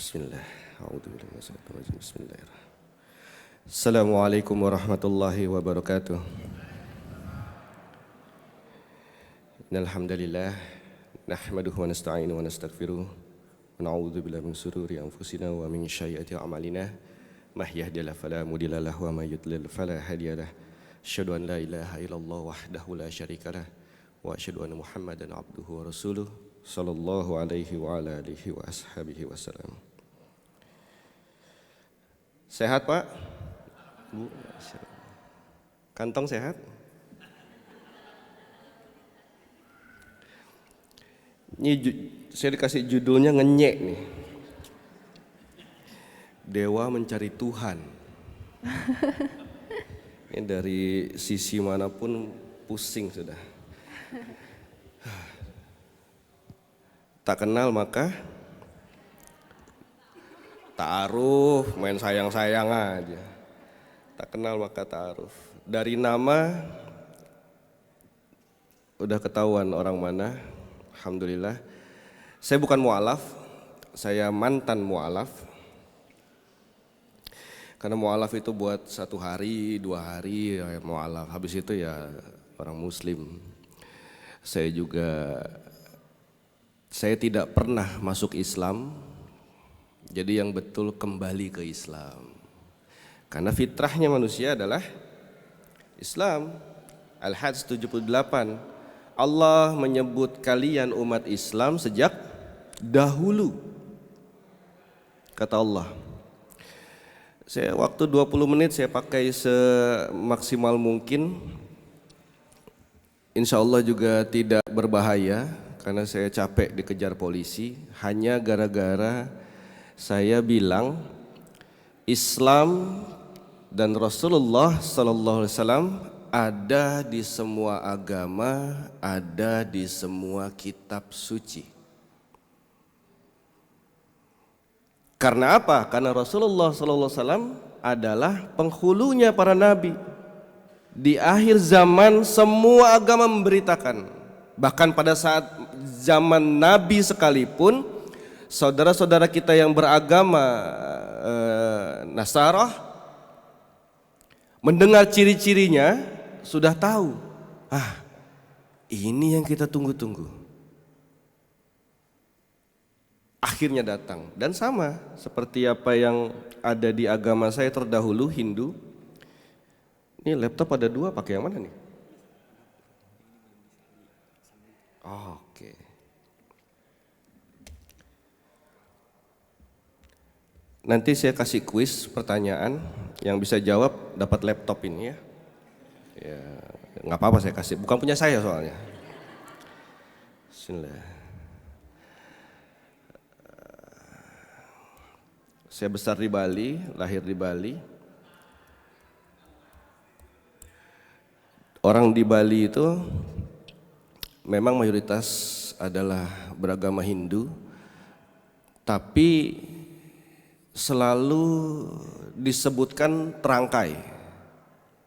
Bismillah. A'udzubillahi minasyaitonir rajim. Bismillahirrahmanirrahim. Assalamualaikum warahmatullahi wabarakatuh. Innal hamdalillah nahmaduhu wa nasta'inuhu wa nastaghfiruh wa na'udzubillahi min shururi anfusina wa min sayyiati a'malina. May yahdihillahu fala mudilla lahu wa may yudlil fala hadiyalah. Asyhadu an la ilaha illallah wahdahu la syarikalah wa asyhadu anna Muhammadan abduhu wa rasuluh sallallahu alaihi wa ala alihi wa ashabihi wasallam. Sehat Pak? Bu, kantong sehat? Ini saya dikasih judulnya ngenyek nih. Dewa mencari Tuhan. Ini dari sisi manapun pusing sudah. Tak kenal maka ta'aruf, main sayang-sayang aja. Tak kenal maka ta'aruf. Dari nama udah ketahuan orang mana. Alhamdulillah. Saya bukan mu'alaf, saya mantan mu'alaf. Karena mu'alaf itu buat 1 hari, 2 hari ya mu'alaf. Habis itu ya orang muslim. Saya tidak pernah masuk Islam. Jadi yang betul kembali ke Islam. Karena fitrahnya manusia adalah Islam. Al-Hajj 78. Allah menyebut kalian umat Islam sejak dahulu. Kata Allah. Saya waktu 20 menit saya pakai semaksimal mungkin. Insya Allah juga tidak berbahaya. Karena saya capek dikejar polisi. Hanya gara-gara saya bilang Islam dan Rasulullah Sallallahu Alaihi Wasallam ada di semua agama, ada di semua kitab suci. Karena apa? Karena Rasulullah Sallallahu Alaihi Wasallam adalah penghulunya para nabi. Di akhir zaman semua agama memberitakan. Bahkan pada saat zaman Nabi sekalipun, saudara-saudara kita yang beragama Nasarah mendengar ciri-cirinya sudah tahu. Ini yang kita tunggu-tunggu. Akhirnya datang. Dan sama seperti apa yang ada di agama saya terdahulu Hindu. Ini laptop ada 2, pakai yang mana nih? Oke. Nanti saya kasih kuis pertanyaan, yang bisa jawab dapat laptop ini ya. Ya, nggak apa-apa saya kasih, bukan punya saya soalnya. Bismillah. Saya besar di Bali, lahir di Bali. Orang di Bali itu memang mayoritas adalah beragama Hindu, tapi selalu disebutkan terangkai.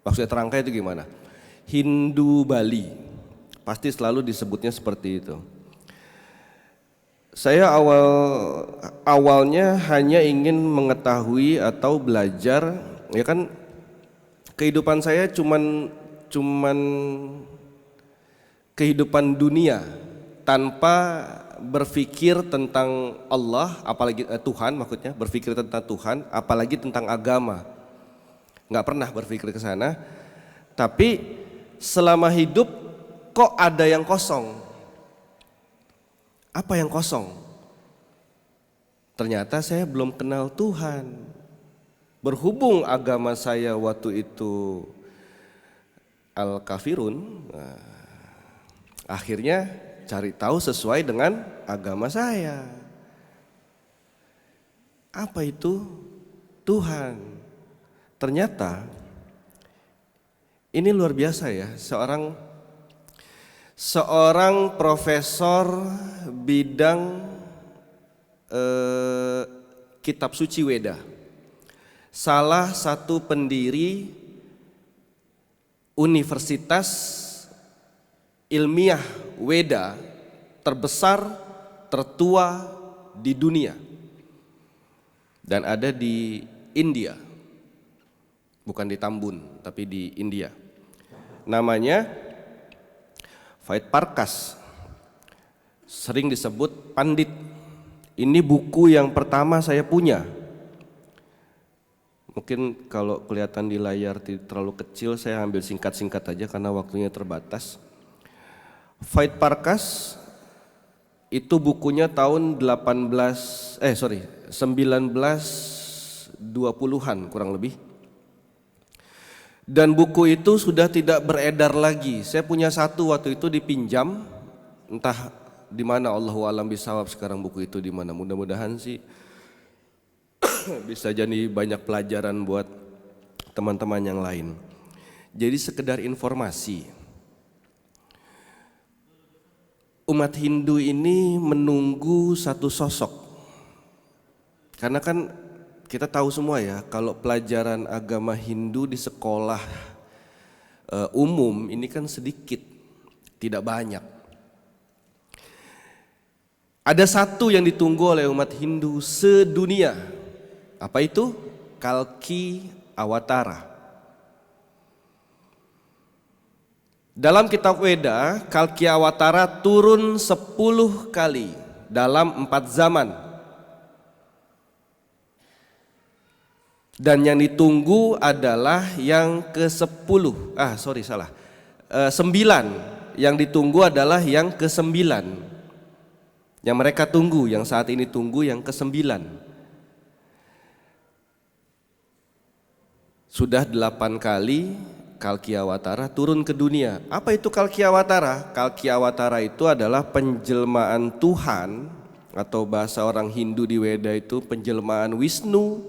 Maksudnya terangkai itu gimana? Hindu Bali, pasti selalu disebutnya seperti itu. Saya awalnya hanya ingin mengetahui atau belajar, ya kan kehidupan saya cuman kehidupan dunia tanpa berpikir tentang Allah, apalagi Tuhan, maksudnya berpikir tentang Tuhan, apalagi tentang agama. Nggak pernah berpikir ke sana. Tapi selama hidup kok ada yang kosong. Apa yang kosong? Ternyata saya belum kenal Tuhan. Berhubung agama saya waktu itu Al-Kafirun, akhirnya cari tahu sesuai dengan agama saya. Apa itu Tuhan? Ternyata ini luar biasa ya, seorang profesor bidang kitab suci Weda, salah satu pendiri Universitas Ilmiah Weda terbesar, tertua di dunia. dan ada di India, bukan di Tambun tapi di India. Namanya Vait Parkas, sering disebut Pandit. Ini buku yang pertama saya punya. Mungkin kalau kelihatan di layar terlalu kecil, saya ambil singkat-singkat aja karena waktunya terbatas. Vait Parkas itu bukunya tahun 1920-an kurang lebih. Dan buku itu sudah tidak beredar lagi. Saya punya satu waktu itu dipinjam, entah di mana, Allahu a'lam bishawab sekarang buku itu di mana. Mudah-mudahan sih bisa jadi banyak pelajaran buat teman-teman yang lain. Jadi sekedar informasi, umat Hindu ini menunggu satu sosok. Karena kan kita tahu semua ya, kalau pelajaran agama Hindu di sekolah umum ini kan sedikit, tidak banyak. Ada satu yang ditunggu oleh umat Hindu sedunia. Apa itu? Kalki Awatara. Dalam kitab Weda, Kalki Awatara turun 10 kali dalam 4 zaman. Dan yang ditunggu adalah yang ke-10. 9. Yang ditunggu adalah yang ke-9. Yang mereka tunggu, yang saat ini tunggu yang ke-9. Sudah 8 kali Kalki Awatara turun ke dunia. Apa itu Kalki Awatara? Kalki Awatara itu adalah penjelmaan Tuhan, atau bahasa orang Hindu di Weda itu penjelmaan Wisnu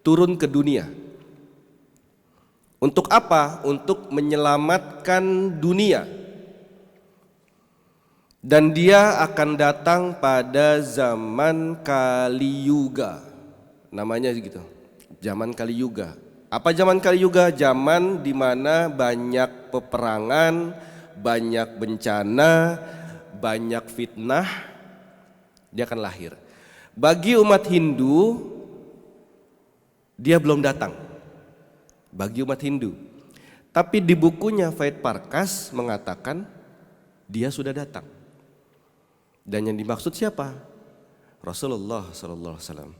turun ke dunia. Untuk apa? Untuk menyelamatkan dunia. Dan dia akan datang pada zaman Kali Yuga. Namanya gitu, zaman Kali Yuga. Apa zaman Kali Yuga? Zaman di mana banyak peperangan, banyak bencana, banyak fitnah. Dia akan lahir. Bagi umat Hindu, dia belum datang bagi umat Hindu. Tapi di bukunya Vait Parkas mengatakan dia sudah datang. Dan yang dimaksud siapa? Rasulullah sallallahu alaihi wasallam.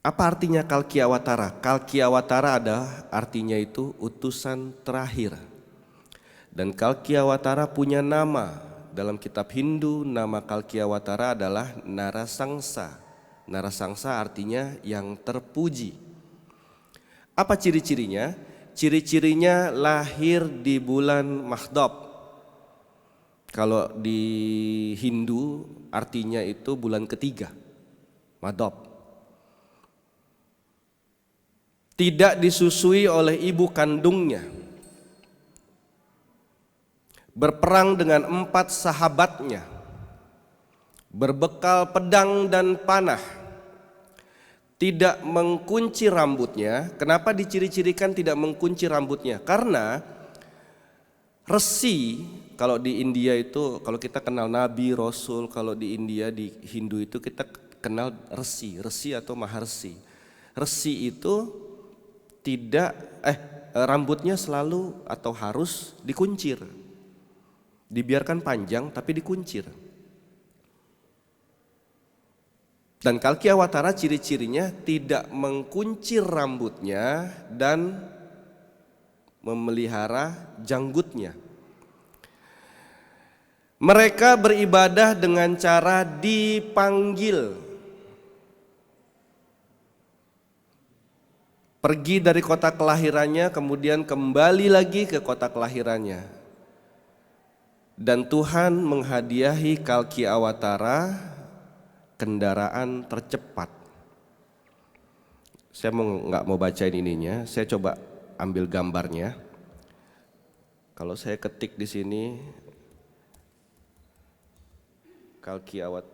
Apa artinya Kalki Awatara? Kalki Awatara ada artinya itu utusan terakhir. Dan Kalki Awatara punya nama. Dalam kitab Hindu nama Kalki Awatara adalah Narasangsa. Narasangsa artinya yang terpuji. Apa ciri-cirinya? Ciri-cirinya lahir di bulan Mahdab. Kalau di Hindu artinya itu bulan ketiga, Mahdab. Tidak disusui oleh ibu kandungnya. Berperang dengan 4 sahabatnya. Berbekal pedang dan panah, tidak mengkunci rambutnya. Kenapa diciri-cirikan tidak mengkunci rambutnya? Karena resi, kalau di India itu, kalau kita kenal Nabi, Rasul, kalau di India, di Hindu itu kita kenal resi atau maharsi. Resi itu tidak, rambutnya selalu atau harus dikuncir. Dibiarkan panjang tapi dikuncir. Dan Kalki Awatara ciri-cirinya tidak mengkuncir rambutnya dan memelihara janggutnya. Mereka beribadah dengan cara dipanggil. Pergi dari kota kelahirannya, kemudian kembali lagi ke kota kelahirannya. Dan Tuhan menghadiahi Kalki Awatara kendaraan tercepat. Saya nggak mau bacain ininya, saya coba ambil gambarnya. Kalau saya ketik di sini Kalki Awat,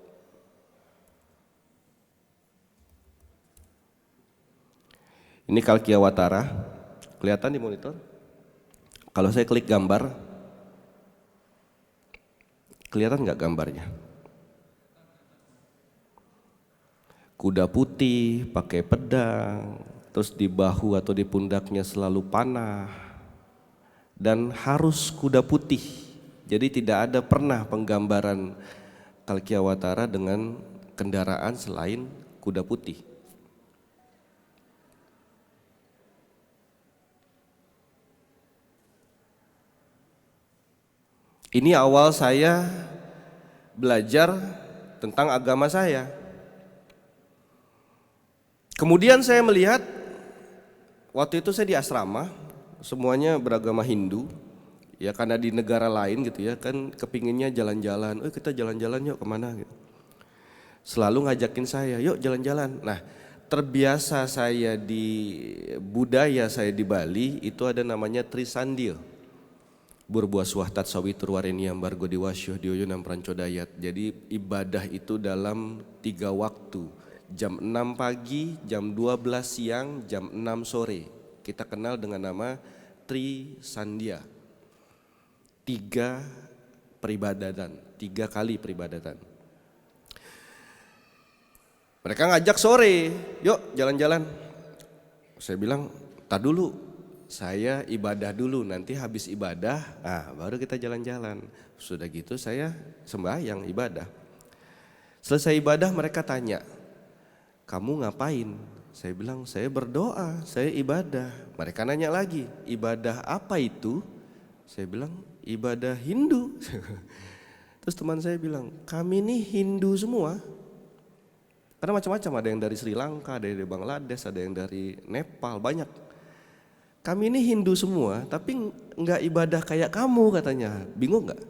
ini Kalki Awatara, kelihatan di monitor? Kalau saya klik gambar, kelihatan nggak gambarnya? kuda putih, pakai pedang, terus di bahu atau di pundaknya selalu panah, dan harus kuda putih. Jadi tidak ada pernah penggambaran Kalkiawatara dengan kendaraan selain kuda putih. Ini awal saya belajar tentang agama saya. Kemudian saya melihat, waktu itu saya di asrama, semuanya beragama Hindu. Ya karena di negara lain gitu ya, kan kepinginnya jalan-jalan, kita jalan-jalan yuk kemana gitu. Selalu ngajakin saya, yuk jalan-jalan. Nah, terbiasa saya di budaya saya di Bali, itu ada namanya Trisandil. Burbuah suahtat sawitur wareniam bargo diwasyuh dioyunam prancodayat. Jadi ibadah itu dalam 3 waktu. Jam 6 pagi, jam 12 siang, jam 6 sore. Kita kenal dengan nama Trisandia. 3 peribadatan, 3 kali peribadatan. Mereka ngajak sore, yuk jalan-jalan. Saya bilang, tak dulu, saya ibadah dulu, nanti habis ibadah, baru kita jalan-jalan. Sudah gitu saya sembahyang ibadah. Selesai ibadah mereka tanya, kamu ngapain? Saya bilang, saya berdoa, saya ibadah. Mereka nanya lagi, ibadah apa itu? Saya bilang, ibadah Hindu. Terus teman saya bilang, kami ini Hindu semua. Karena macam-macam, ada yang dari Sri Lanka, ada yang dari Bangladesh, ada yang dari Nepal, banyak. Kami ini Hindu semua, tapi enggak ibadah kayak kamu katanya. Bingung enggak?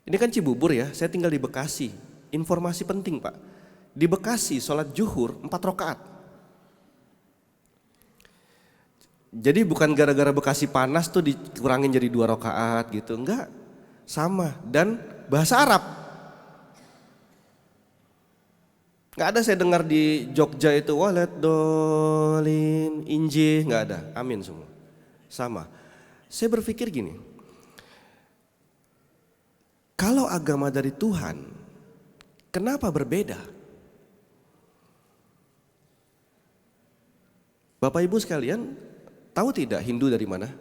Ini kan Cibubur ya, saya tinggal di Bekasi. Informasi penting Pak, di Bekasi sholat zuhur 4 rakaat. Jadi bukan gara-gara Bekasi panas tuh dikurangin jadi 2 rakaat gitu, enggak. Sama, dan bahasa Arab. Nggak ada saya dengar di Jogja itu walet dolin injih, nggak ada, amin semua. Sama. Saya berpikir gini, kalau agama dari Tuhan, kenapa berbeda? Bapak Ibu sekalian, tahu tidak Hindu dari mana?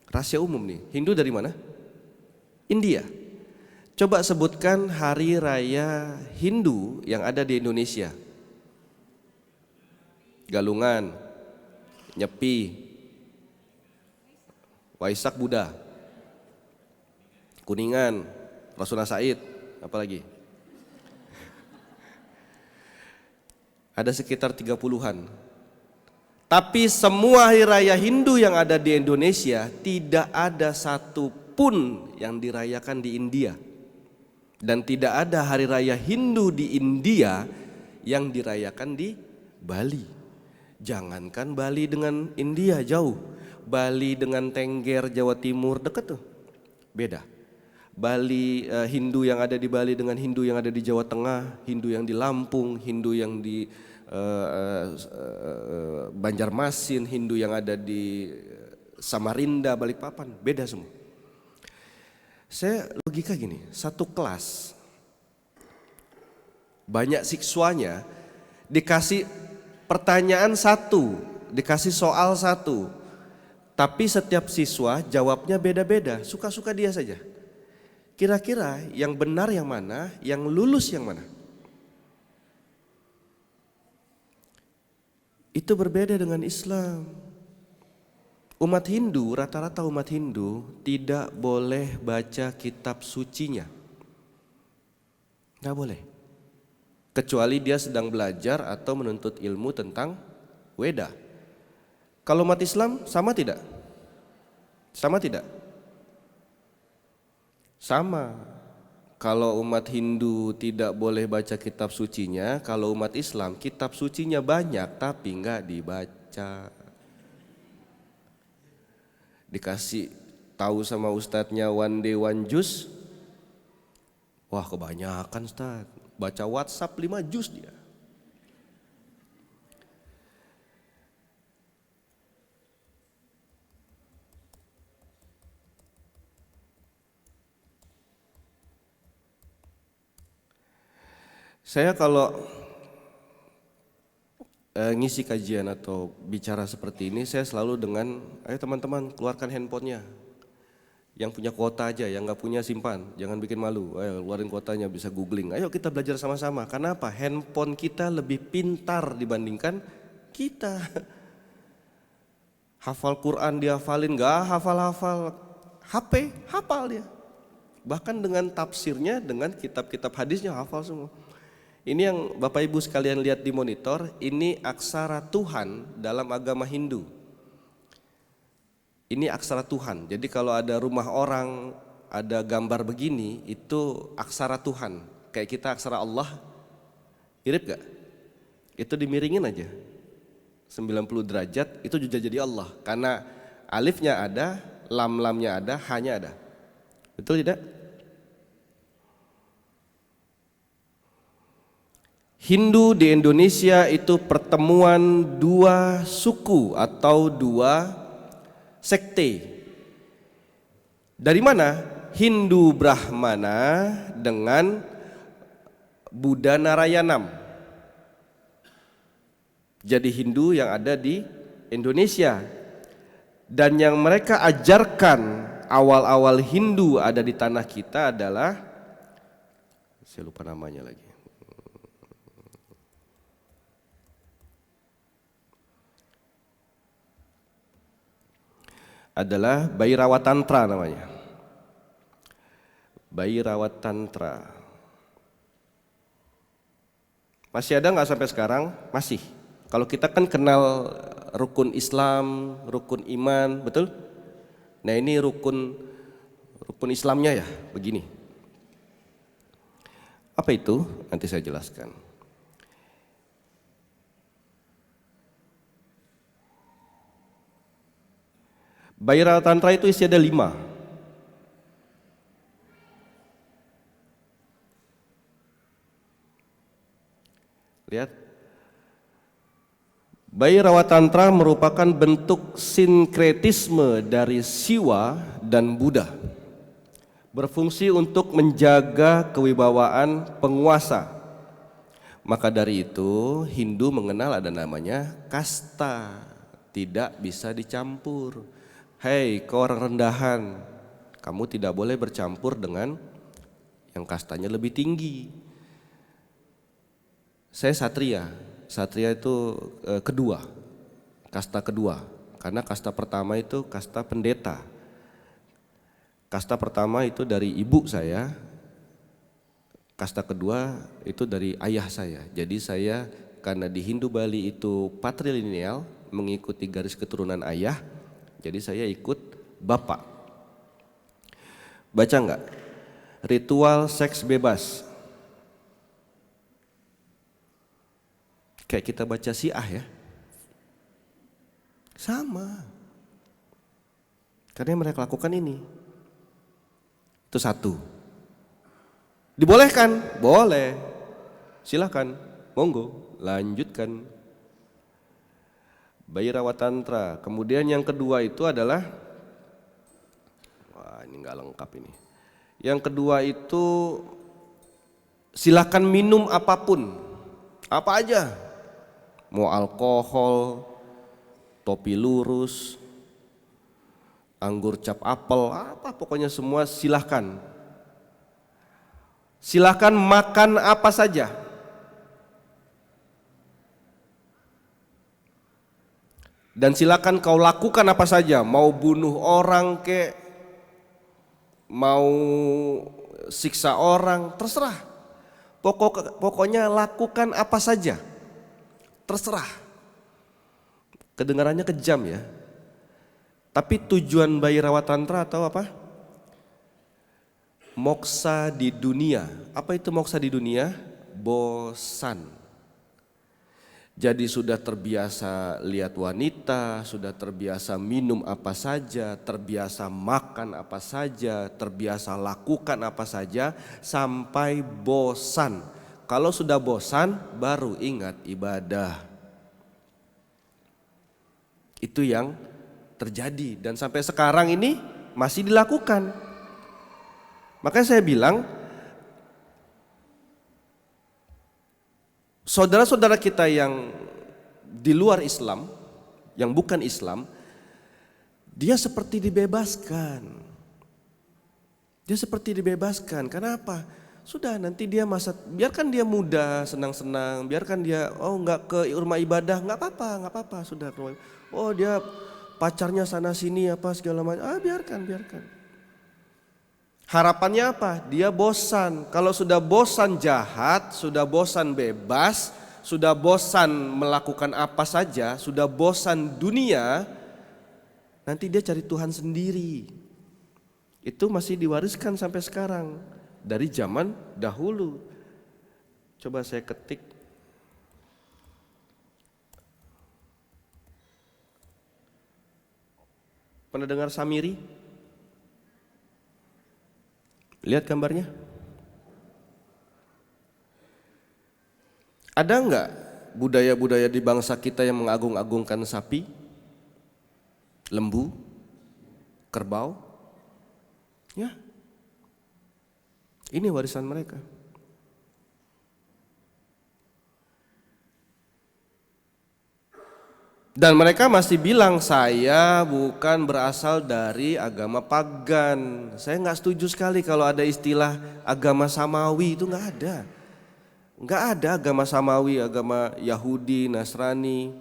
Rahasia umum nih, Hindu dari mana? India. Coba sebutkan hari raya Hindu yang ada di Indonesia. Galungan, Nyepi, Waisak Buddha, Kuningan, Rasuna Said, apalagi? Ada sekitar 30-an. Tapi semua hari raya Hindu yang ada di Indonesia tidak ada satu pun yang dirayakan di India. Dan tidak ada hari raya Hindu di India yang dirayakan di Bali. Jangankan Bali dengan India jauh, Bali dengan Tengger Jawa Timur dekat tuh, beda. Bali Hindu yang ada di Bali dengan Hindu yang ada di Jawa Tengah, Hindu yang di Lampung, Hindu yang di Banjarmasin, Hindu yang ada di Samarinda, Balikpapan, beda semua. Saya logika gini, satu kelas banyak siswanya dikasih pertanyaan satu, dikasih soal satu, tapi setiap siswa jawabnya beda-beda, suka-suka dia saja. Kira-kira yang benar yang mana, yang lulus yang mana? Itu berbeda dengan Islam. Umat Hindu, rata-rata umat Hindu tidak boleh baca kitab sucinya. Nggak boleh. Kecuali dia sedang belajar atau menuntut ilmu tentang Weda. Kalau umat Islam sama tidak? Sama tidak? Sama. Kalau umat Hindu tidak boleh baca kitab sucinya, kalau umat Islam kitab sucinya banyak tapi nggak dibaca. Dikasih tahu sama ustadznya one day one juz, wah kebanyakan ustadz, baca WhatsApp 5 juz dia. Saya kalau ngisi kajian atau bicara seperti ini, saya selalu dengan, ayo teman-teman keluarkan handphonenya. Yang punya kuota aja, yang nggak punya simpan, jangan bikin malu. Ayo keluarin kuotanya, bisa googling. Ayo kita belajar sama-sama. Karena apa? Handphone kita lebih pintar dibandingkan kita. Hafal Quran dihafalin, nggak hafal-hafal. HP hafal dia. Bahkan dengan tafsirnya, dengan kitab-kitab hadisnya hafal semua. Ini yang Bapak Ibu sekalian lihat di monitor, ini aksara Tuhan dalam agama Hindu. Ini aksara Tuhan. Jadi kalau ada rumah orang, ada gambar begini, itu aksara Tuhan. Kayak kita aksara Allah, mirip gak? Itu dimiringin aja. 90 derajat, itu juga jadi Allah. Karena alifnya ada, lam-lamnya ada, hanya ada. Betul tidak? Hindu di Indonesia itu pertemuan dua suku atau dua sekte. Dari mana? Hindu Brahmana dengan Buddha Narayanam. Jadi Hindu yang ada di Indonesia. Dan yang mereka ajarkan awal-awal Hindu ada di tanah kita adalah, saya lupa namanya lagi, adalah Bhairava Tantra namanya. Bhairava Tantra. Masih ada nggak sampai sekarang? Masih. Kalau kita kan kenal rukun Islam, rukun iman, betul? Nah ini rukun Islamnya ya, begini. Apa itu? Nanti saya jelaskan. Bhairava Tantra itu isi ada 5. Lihat. Bhairava Tantra merupakan bentuk sinkretisme dari Siwa dan Buddha. Berfungsi untuk menjaga kewibawaan penguasa. Maka dari itu Hindu mengenal ada namanya kasta. Tidak bisa dicampur. Hei kau orang rendahan, kamu tidak boleh bercampur dengan yang kastanya lebih tinggi. Saya satria. Satria itu kedua, kasta kedua. Karena kasta pertama itu kasta pendeta. Kasta pertama itu dari ibu saya, kasta kedua itu dari ayah saya. Jadi saya karena di Hindu Bali itu patrilineal, mengikuti garis keturunan ayah, jadi saya ikut bapak. Baca enggak? Ritual seks bebas. Kayak kita baca Syiah ya. Sama. Karena yang mereka lakukan ini. Itu satu. Dibolehkan? Boleh. Silakan. Monggo, lanjutkan. Bhairava Tantra. Kemudian yang kedua itu adalah, wah ini enggak lengkap ini. Yang kedua itu silakan minum apapun. Apa aja. Mau alkohol, topi lurus, anggur cap apel, apa pokoknya semua silahkan. Silahkan makan apa saja. Dan silakan kau lakukan apa saja, mau bunuh orang kek, mau siksa orang, terserah. Pokoknya lakukan apa saja. Terserah. Kedengarannya kejam ya. Tapi tujuan Bhairava Tantra atau apa? Moksa di dunia. Apa itu moksa di dunia? Bosan. Jadi sudah terbiasa lihat wanita, sudah terbiasa minum apa saja, terbiasa makan apa saja, terbiasa lakukan apa saja sampai bosan. Kalau sudah bosan baru ingat ibadah. Itu yang terjadi dan sampai sekarang ini masih dilakukan. Makanya saya bilang saudara-saudara kita yang di luar Islam, yang bukan Islam, dia seperti dibebaskan. Dia seperti dibebaskan. Kenapa? Sudah, nanti dia biarkan dia muda, senang-senang, biarkan dia enggak ke rumah ibadah, enggak apa-apa, sudah. Oh, dia pacarnya sana sini apa segala macam. Biarkan. Harapannya apa? Dia bosan. Kalau sudah bosan jahat, sudah bosan bebas, sudah bosan melakukan apa saja, sudah bosan dunia, nanti dia cari Tuhan sendiri. Itu masih diwariskan sampai sekarang dari zaman dahulu. Coba saya ketik. Pernah dengar Samiri? Lihat gambarnya. Ada enggak budaya-budaya di bangsa kita yang mengagung-agungkan sapi, lembu, kerbau? Ya, ini warisan mereka. Dan mereka masih bilang, saya bukan berasal dari agama pagan. Saya nggak setuju sekali kalau ada istilah agama samawi, itu nggak ada. Nggak ada agama samawi, agama Yahudi, Nasrani,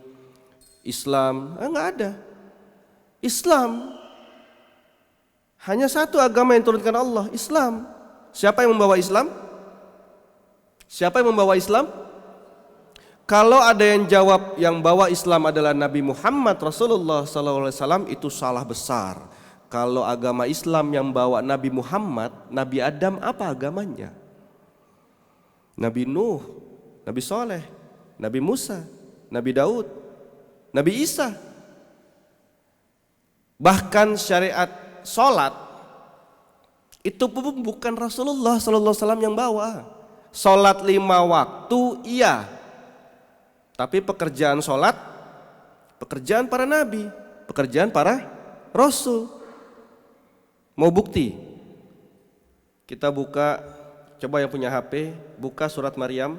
Islam, nggak ada. Islam hanya satu agama yang diturunkan Allah, Islam. Siapa yang membawa Islam? Siapa yang membawa Islam? Kalau ada yang jawab yang bawa Islam adalah Nabi Muhammad Rasulullah SAW, itu salah besar. Kalau agama Islam yang bawa Nabi Muhammad, Nabi Adam apa agamanya? Nabi Nuh, Nabi Soleh, Nabi Musa, Nabi Daud, Nabi Isa. Bahkan syariat sholat itu pun bukan Rasulullah SAW yang bawa. Sholat 5 waktu iya, tapi pekerjaan sholat, pekerjaan para nabi, pekerjaan para rasul. Mau bukti? Kita buka, coba yang punya HP, buka surat Maryam.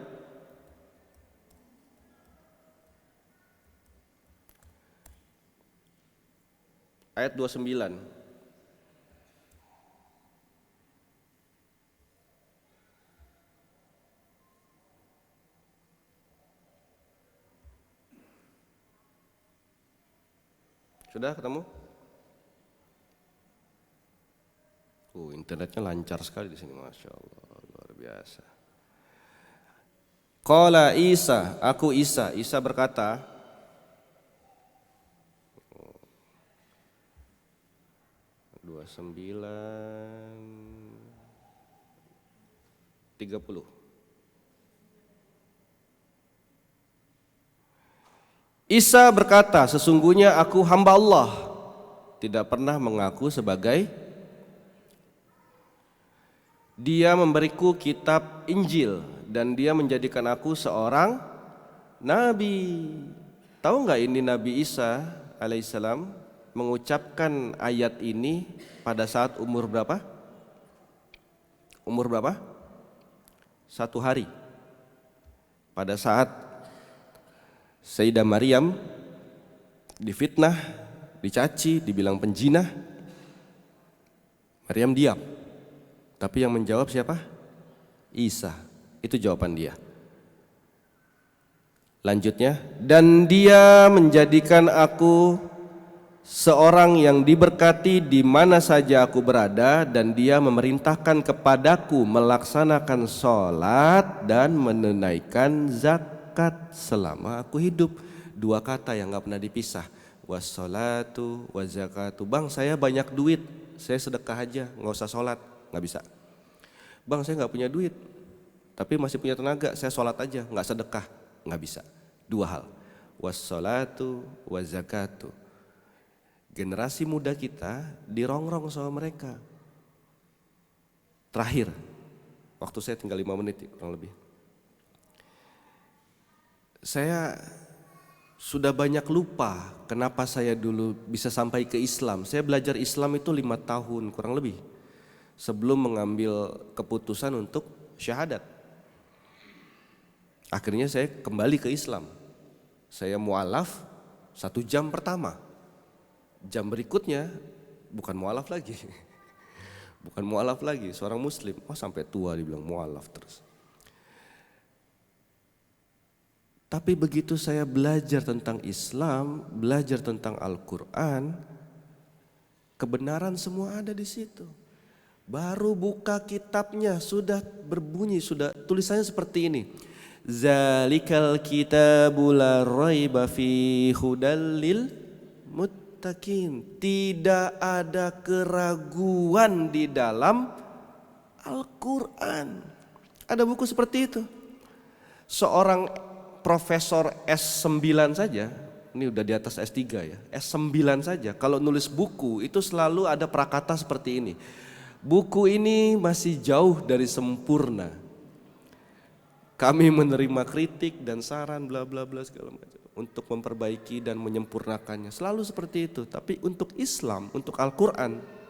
Ayat 29. Sudah ketemu? Internetnya lancar sekali di sini, masya Allah, luar biasa. Qala Isa, aku Isa. Isa berkata, 29:30. Isa berkata, sesungguhnya aku hamba Allah, tidak pernah mengaku sebagai. Dia memberiku kitab Injil dan dia menjadikan aku seorang nabi. Tahu nggak ini Nabi Isa alaihissalam mengucapkan ayat ini pada saat umur berapa? Umur berapa? 1 hari. Pada saat Sayyidah Maryam difitnah, dicaci, dibilang penjinah, Maryam diam. Tapi yang menjawab siapa? Isa. Itu jawaban dia. Lanjutnya, dan dia menjadikan aku seorang yang diberkati di mana saja aku berada, dan dia memerintahkan kepadaku melaksanakan sholat dan menunaikan zakat selama aku hidup. 2 kata yang gak pernah dipisah. Wassolatu wazakatu. Bang, saya banyak duit, saya sedekah aja, gak usah sholat. Gak bisa. Bang, saya gak punya duit tapi masih punya tenaga, saya sholat aja, gak sedekah. Gak bisa. 2 hal. Wassolatu wazakatu. Generasi muda kita dirongrong sama mereka. Terakhir, waktu saya tinggal 5 menit kurang lebih. Saya sudah banyak lupa kenapa saya dulu bisa sampai ke Islam. Saya belajar Islam itu 5 tahun kurang lebih sebelum mengambil keputusan untuk syahadat. Akhirnya saya kembali ke Islam. Saya mualaf 1 jam pertama. Jam berikutnya bukan mualaf lagi. Bukan mualaf lagi, seorang muslim. Oh, sampai tua dibilang mualaf terus. Tapi begitu saya belajar tentang Islam, belajar tentang Al-Quran, kebenaran semua ada di situ. Baru buka kitabnya sudah berbunyi, sudah tulisannya seperti ini. Zalikal kitabu la raiba fi hudal lil muttaqin. Tidak ada keraguan di dalam Al-Quran. Ada buku seperti itu. Seorang Profesor S9 saja, ini udah di atas S3 ya, S9 saja kalau nulis buku itu selalu ada prakata seperti ini. Buku ini masih jauh dari sempurna. Kami menerima kritik dan saran bla bla bla segala macam untuk memperbaiki dan menyempurnakannya. Selalu seperti itu. Tapi untuk Islam, untuk Al-Quran,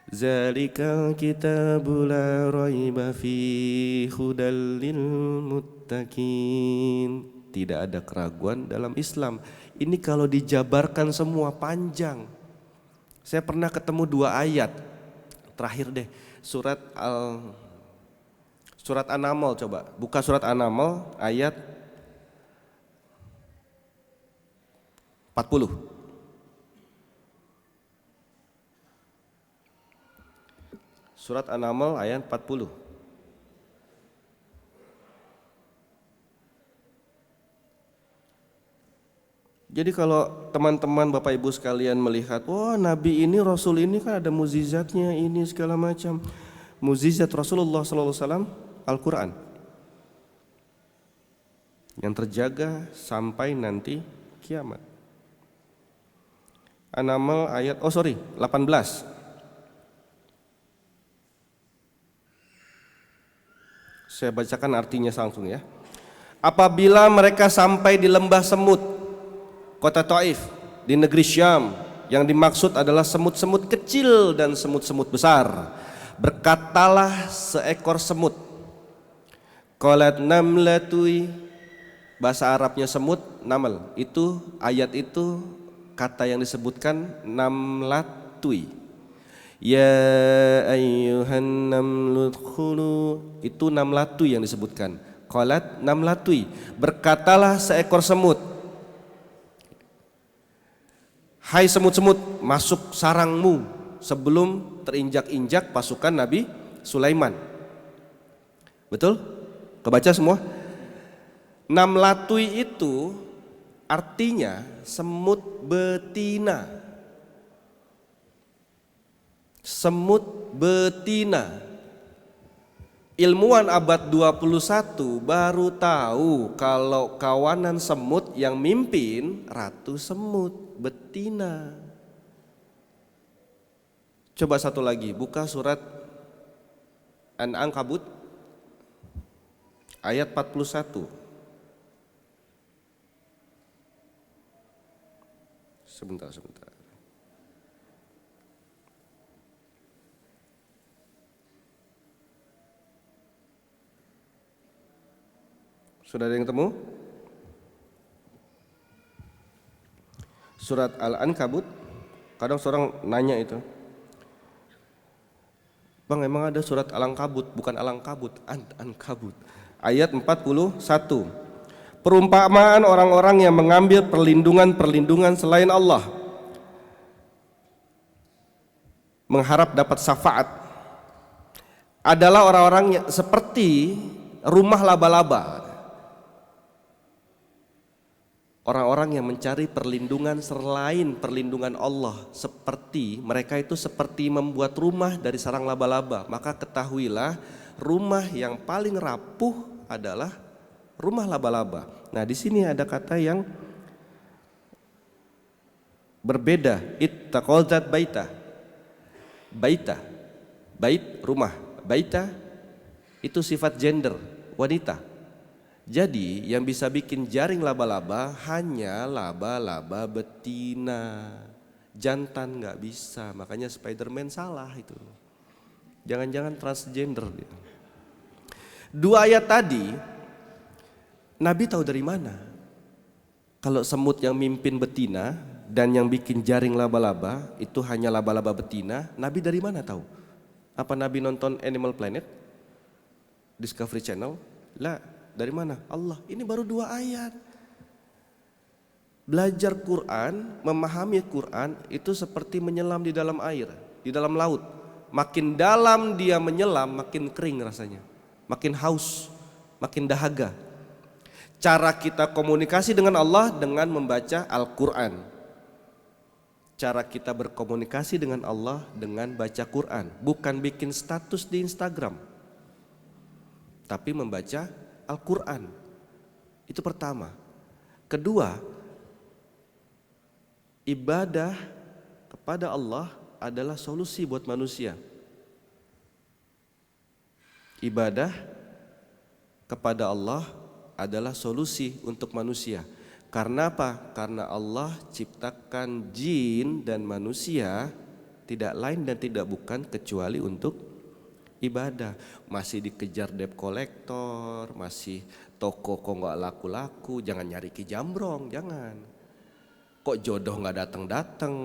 Zalikal kitabu la raiba fi hudal lil muttaqin. Tidak ada keraguan dalam Islam. Ini kalau dijabarkan semua panjang. Saya pernah ketemu 2 ayat. Terakhir deh, surat An-Naml, coba buka surat An-Naml ayat 40. Surat An-Naml ayat 40. Jadi kalau teman-teman Bapak Ibu sekalian melihat, wah Nabi ini, Rasul ini kan ada mukjizatnya ini segala macam. Mukjizat Rasulullah SAW Al-Quran yang terjaga sampai nanti kiamat. An-Naml ayat 18. Saya bacakan artinya langsung ya. Apabila mereka sampai di lembah semut, kota Taif di negeri Syam, yang dimaksud adalah semut-semut kecil dan semut-semut besar, berkatalah seekor semut. Qalat namlatui, bahasa Arabnya semut, naml. Itu ayat itu kata yang disebutkan namlatui. Ya ayyuhan namlu dkhulu, itu namlatui yang disebutkan. Qalat namlatui, berkatalah seekor semut. Hai semut-semut, masuk sarangmu sebelum terinjak-injak pasukan Nabi Sulaiman. Betul? Kebaca semua? Namlatui itu artinya semut betina. Semut betina. Ilmuwan abad 21 baru tahu kalau kawanan semut yang mimpin ratu semut betina. Coba satu lagi, buka surat An-Ankabut ayat 41. Sebentar. Sudah ada yang ketemu? Surat Al-Ankabut. Kadang seorang nanya itu, Bang, emang ada surat Al-Ankabut, bukan Al-Ankabut, An-Ankabut. Ayat 41. Perumpamaan orang-orang yang mengambil perlindungan selain Allah, mengharap dapat syafaat, adalah orang-orang yang seperti rumah laba-laba. Orang-orang yang mencari perlindungan selain perlindungan Allah, seperti mereka itu seperti membuat rumah dari sarang laba-laba. Maka ketahuilah, rumah yang paling rapuh adalah rumah laba-laba. Nah, di sini ada kata yang berbeda. Ittaqalzat baita. Baita, bait rumah. Baita itu sifat gender, wanita. Jadi yang bisa bikin jaring laba-laba hanya laba-laba betina, jantan nggak bisa. Makanya Spiderman salah itu. Jangan-jangan transgender. 2 ayat tadi Nabi tahu dari mana? Kalau semut yang mimpin betina dan yang bikin jaring laba-laba itu hanya laba-laba betina, Nabi dari mana tahu? Apa Nabi nonton Animal Planet? Discovery Channel? Lah, dari mana? Allah. Ini baru 2 ayat. Belajar Quran, memahami Quran itu seperti menyelam di dalam air, di dalam laut. Makin dalam dia menyelam, makin kering rasanya, makin haus, makin dahaga. Cara kita komunikasi dengan Allah dengan membaca Al-Quran. Cara kita berkomunikasi dengan Allah dengan baca Quran. Bukan bikin status di Instagram, tapi membaca Al-Quran. Itu pertama. Kedua, ibadah kepada Allah adalah solusi buat manusia. Ibadah kepada Allah adalah solusi untuk manusia. Karena apa? Karena Allah ciptakan jin dan manusia tidak lain dan tidak bukan kecuali untuk ibadah. Masih dikejar debt collector, masih toko kok nggak laku-laku, jangan nyari Ki Jambrong, jangan. Kok jodoh nggak datang-datang,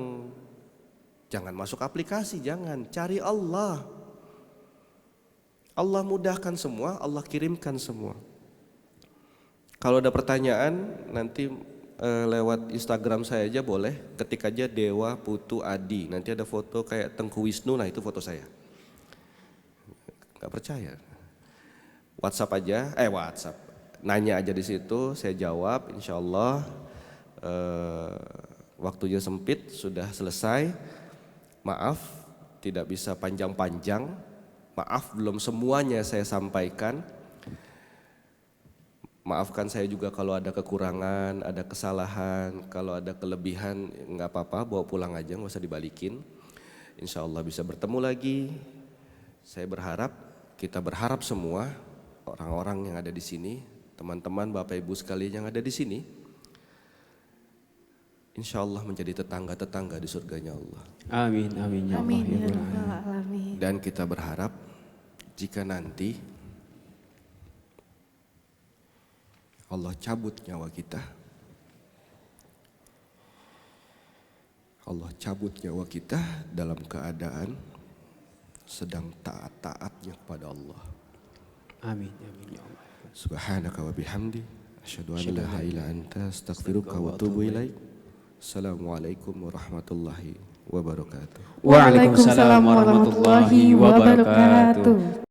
jangan masuk aplikasi, jangan, cari Allah. Allah mudahkan semua, Allah kirimkan semua. Kalau ada pertanyaan nanti lewat Instagram saya aja boleh, ketik aja Dewa Putu Adi, nanti ada foto kayak Tengku Wisnu, nah itu foto saya. Gak percaya? WhatsApp aja, WhatsApp, nanya aja di situ, saya jawab, insya Allah. Waktunya sempit, sudah selesai. Maaf tidak bisa panjang-panjang, maaf belum semuanya saya sampaikan. Maafkan saya juga kalau ada kekurangan, ada kesalahan, kalau ada kelebihan nggak apa-apa, bawa pulang aja, nggak usah dibalikin. Insya Allah bisa bertemu lagi. Saya berharap, kita berharap semua orang-orang yang ada di sini, teman-teman, Bapak Ibu sekalian yang ada di sini, insya Allah menjadi tetangga-tetangga di surganya Allah. Amin, amin ya Allah. Amin ya Rabbal Alamin. Dan kita berharap jika nanti Allah cabut nyawa kita, Allah cabut nyawa kita dalam keadaan sedang taat-taatnya kepada Allah. Amin, amin ya Allah. Subhanaka wa bihamdi, asyhadu an la ilaha illa anta, astaghfiruka wa atubu ilaik. Assalamualaikum warahmatullahi wabarakatuh. Waalaikumsalam warahmatullahi wabarakatuh.